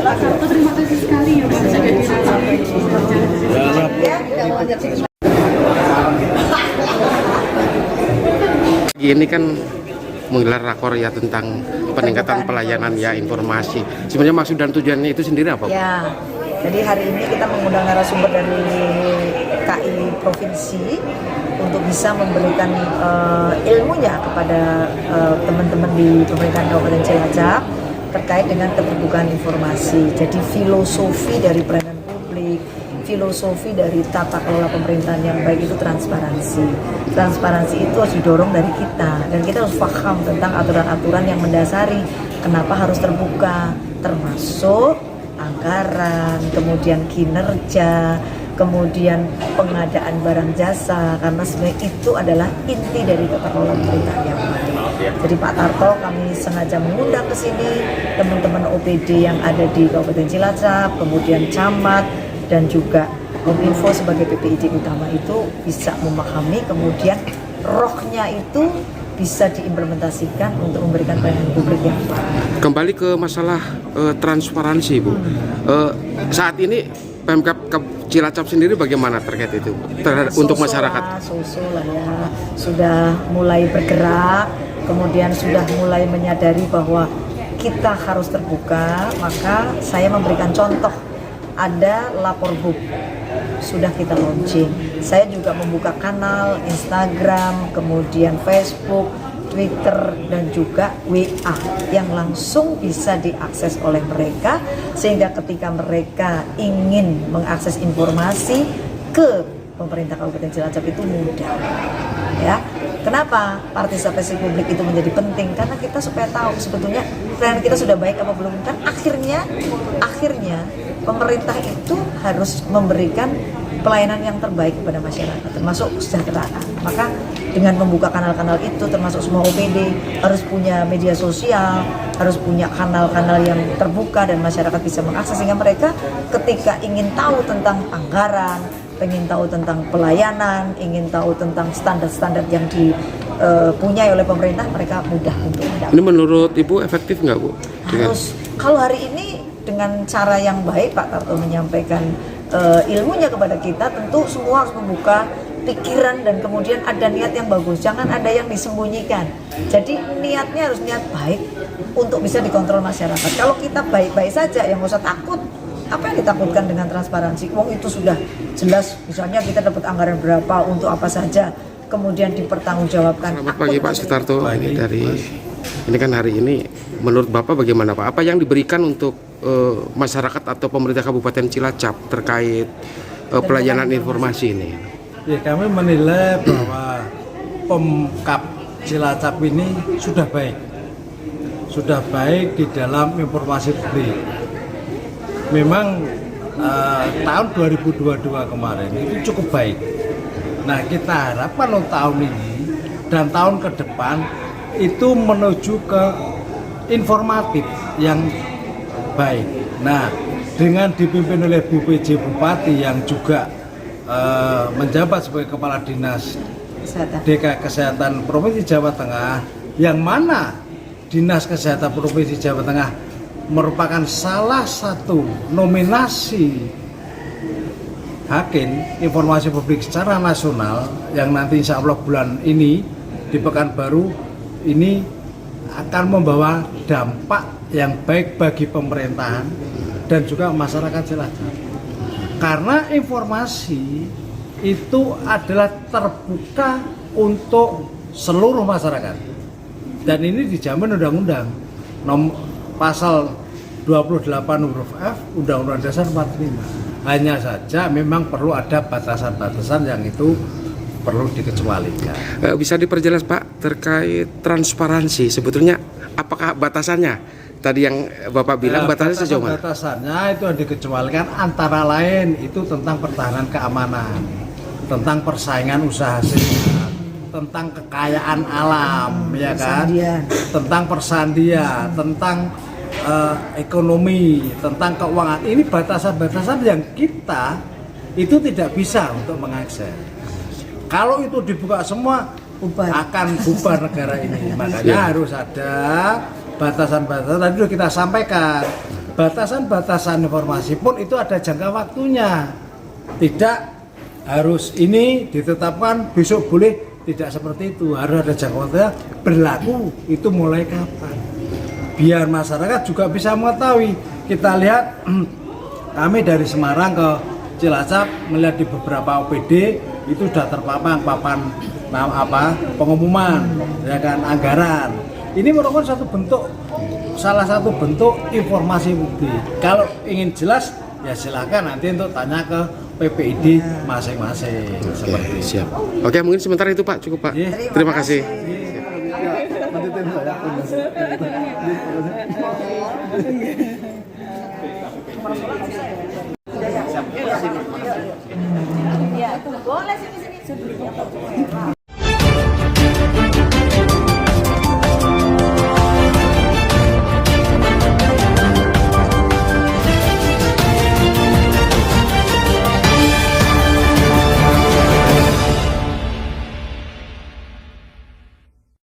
Pak Sarto, terima kasih sekali ya Pak sudah dirasakan. Ini kan menggelar rakor ya tentang peningkatan pelayanan ya informasi. Sebenarnya maksud dan tujuannya itu sendiri apa? Ya, jadi hari ini kita mengundang narasumber dari KI Provinsi untuk bisa memberikan ilmunya kepada teman-teman di pemerintahan Kabupaten Cilacap terkait dengan keterbukaan informasi. Jadi filosofi dari pelayanan publik, filosofi dari tata kelola pemerintahan yang baik itu transparansi. Transparansi itu harus didorong dari kita dan kita harus paham tentang aturan-aturan yang mendasari kenapa harus terbuka, termasuk anggaran, kemudian kinerja, kemudian pengadaan barang jasa, karena sebenarnya itu adalah inti dari tata kelola pemerintahan yang baik. Jadi Pak Tarto kami sengaja mengundang ke sini teman-teman OPD yang ada di Kabupaten Cilacap, kemudian camat dan juga Kominfo sebagai PPID utama itu bisa memahami, kemudian rohnya itu bisa diimplementasikan untuk memberikan pelayanan publik yang baik. Kembali ke masalah transparansi, Bu. Saat ini Pemkab Cilacap sendiri bagaimana terkait itu untuk masyarakat? Lah ya, sudah mulai bergerak, kemudian sudah mulai menyadari bahwa kita harus terbuka, maka saya memberikan contoh. Ada lapor hub, sudah kita launching. Saya juga membuka kanal Instagram, kemudian Facebook, Twitter, dan juga WA yang langsung bisa diakses oleh mereka, sehingga ketika mereka ingin mengakses informasi ke pemerintah Kabupaten Cilacap itu mudah. Ya, kenapa partisipasi publik itu menjadi penting? Karena kita supaya tahu sebetulnya pelayanan kita sudah baik apa belum. Kan akhirnya pemerintah itu harus memberikan pelayanan yang terbaik kepada masyarakat, termasuk kesejahteraan. Maka dengan membuka kanal-kanal itu, termasuk semua OPD harus punya media sosial, harus punya kanal-kanal yang terbuka dan masyarakat bisa mengakses, sehingga mereka ketika ingin tahu tentang anggaran, ingin tahu tentang pelayanan, ingin tahu tentang standar-standar yang dipunyai oleh pemerintah, mereka mudah untuk mendapatkan. Ini menurut Ibu efektif nggak, Bu? Harus, kalau hari ini dengan cara yang baik Pak Tarto menyampaikan ilmunya kepada kita, tentu semua harus membuka pikiran dan kemudian ada niat yang bagus, jangan ada yang disembunyikan. Jadi niatnya harus niat baik untuk bisa dikontrol masyarakat. Kalau kita baik-baik saja, yang nggak usah takut. Apa yang ditakutkan dengan transparansi? Wong itu sudah jelas, misalnya kita dapat anggaran berapa untuk apa saja, kemudian dipertanggungjawabkan. Selamat pagi Pak Sutarto. Ini kan hari ini, menurut Bapak bagaimana Pak? Apa yang diberikan untuk masyarakat atau pemerintah Kabupaten Cilacap terkait pelayanan informasi ini? Ya, kami menilai bahwa Pemkab Cilacap ini sudah baik di dalam informasi publik. Memang tahun 2022 kemarin itu cukup baik. Nah, kita harapkan untuk tahun ini dan tahun ke depan itu menuju ke informatif yang baik. Nah, dengan dipimpin oleh Bu PJ Bupati yang juga menjabat sebagai Kepala Dinas DKI Kesehatan Provinsi Jawa Tengah, yang mana Dinas Kesehatan Provinsi Jawa Tengah merupakan salah satu nominasi Hakim Informasi Publik secara nasional yang nanti insya Allah bulan ini di Pekanbaru ini akan membawa dampak yang baik bagi pemerintahan dan juga masyarakat Cilacap. Karena informasi itu adalah terbuka untuk seluruh masyarakat dan ini dijamin undang-undang Pasal 28 huruf F Undang-Undang Dasar 45. Hanya saja memang perlu ada batasan-batasan yang itu perlu dikecualikan. Bisa diperjelas Pak terkait transparansi, sebetulnya apakah batasannya? Tadi yang Bapak bilang batasannya sejauh mana? Batasannya itu yang dikecualikan antara lain itu tentang pertahanan keamanan, tentang persaingan usaha serikat, tentang kekayaan alam, ya kan? Tentang persandian, tentang ekonomi, tentang keuangan. Ini batasan-batasan yang kita itu tidak bisa untuk mengakses. Kalau itu dibuka semua, akan bubar negara ini. Makanya harus ada batasan-batasan. Tadi sudah kita sampaikan batasan-batasan informasi pun itu ada jangka waktunya. Tidak harus ini ditetapkan besok boleh, tidak seperti itu. Harus ada jangka waktunya, berlaku itu mulai kapan. Biar masyarakat juga bisa mengetahui. Kita lihat kami dari Semarang ke Cilacap melihat di beberapa OPD itu sudah terpapang papan pengumuman, ya kan, anggaran. Ini merupakan salah satu bentuk informasi publik. Kalau ingin jelas ya silakan nanti untuk tanya ke PPID masing-masing. Oke, siap. Oke, mungkin sementara itu Pak, cukup Pak. Terima kasih. Boleh sini.